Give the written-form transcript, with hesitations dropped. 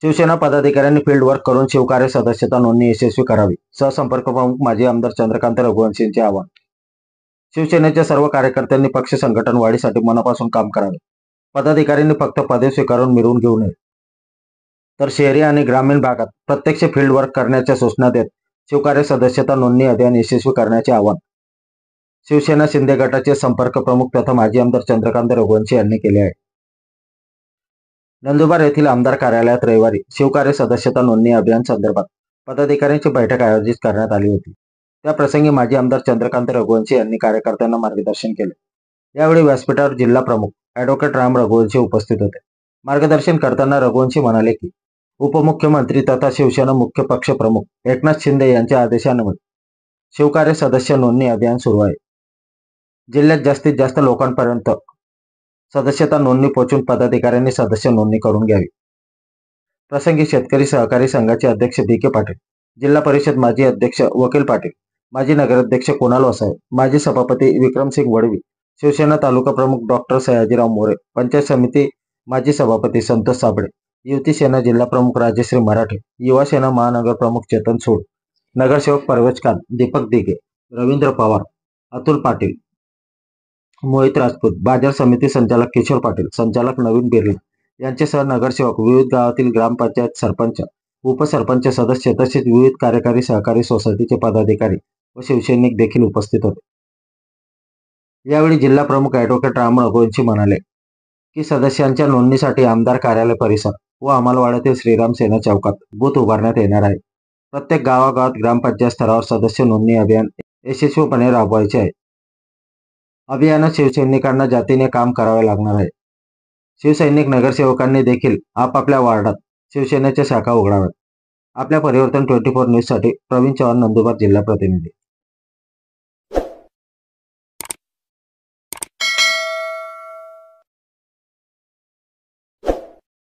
शिवसेना पदाधिकाऱ्यांनी field work करून शिवकार्य सदस्यता नोंदणी यशस्वी करावी. सहसंपर्क प्रमुख माजी आमदार चंद्रकांत रघुवंशी यांचे आवाहन. शिवसेनेच्या सर्व कार्यकर्त्यांनी पक्ष संघटन वाढीसाठी मनापासून काम करावे. पदाधिकाऱ्यांनी फक्त पदे स्वीकारून मिरवून घेऊ नये, तर शहरी आणि ग्रामीण भागात प्रत्यक्ष फील्ड वर्क करण्याच्या सूचना देत शिवकार्य सदस्यता नोंदणी अभियान यशस्वी करण्याचे आवाहन शिवसेना शिंदे गटाचे संपर्क प्रमुख तथा माजी आमदार चंद्रकांत रघुवंशी यांनी केले आहे. नंदुरबार येथील आमदार कार्यालयात रविवारी शिवकार्य सदस्यता नोंदणी अभियान संदर्भात पदाधिकाऱ्यांची बैठक आयोजित करण्यात आली होती. त्या प्रसंगी माजी आमदार चंद्रकांत रघुवंशी यांनी कार्यकर्त्यांना मार्गदर्शन केले. यावेळी व्यासपीठावर जिल्हा प्रमुख ॲडव्होकेट राम रघुवंशी उपस्थित होते. मार्गदर्शन करताना रघुवंशी म्हणाले की उपमुख्यमंत्री तथा शिवसेना मुख्य पक्ष प्रमुख एकनाथ शिंदे यांच्या आदेशान्वये शिवकार्य सदस्य नोंदणी अभियान सुरू आहे. जिल्ह्यात जास्तीत जास्त लोकांपर्यंत सदस्यता नोंदणी पोहोचून पदाधिकाऱ्यांनी सदस्य नोंदणी करून घ्यावी. प्रसंगी शेतकरी सहकारी संघाचे अध्यक्ष के पाटील, जिल्हा परिषद माजी अध्यक्ष वकील पाटील, माजी नगराध्यक्ष कुणाल वसावे, माजी सभापती विक्रमसिंग वडवी, शिवसेना तालुका प्रमुख डॉक्टर सयाजीराव मोरे, पंचायत समिती माजी सभापती संतोष साबळे, युवती सेना जिल्हा प्रमुख राजश्री मराठे, युवा सेना महानगर प्रमुख चेतन सूड, नगरसेवक परवेज खान, दीपक दिघे, रवींद्र पवार, अतुल पाटील, मोहित राजपूत, बाजार समिती संचालक किशोर पाटील, संचालक नवीन बिर्ला यांच्यासह नगरसेवक, विविध गावातील ग्रामपंचायत सरपंच, उपसरपंच सदस्य तसेच विविध कार्यकारी सहकारी सोसायटीचे पदाधिकारी व शिवसैनिक देखील उपस्थित होते. यावेळी जिल्हा प्रमुख ॲडव्होकेट राम रघुवंशी म्हणाले की सदस्यांच्या नोंदणीसाठी आमदार कार्यालय परिसर व अमलवाड्यातील श्रीराम सेना चौकात बूथ उभारण्यात येणार आहे. प्रत्येक गावागावात ग्रामपंचायत स्तरावर सदस्य नोंदणी अभियान यशस्वीपणे राबवायचे आहे. अभियानात शिवसैनिकांना जातीने काम करावे लागणार आहे. शिवसैनिक नगरसेवकांनी देखील आपापल्या वार्डात शिवसेनेच्या शाखा उघडाव्यात. आपल्या परिवर्तन 24 न्यूजसाठी प्रवीण चव्हाण, नंदुरबार जिल्हा प्रतिनिधी.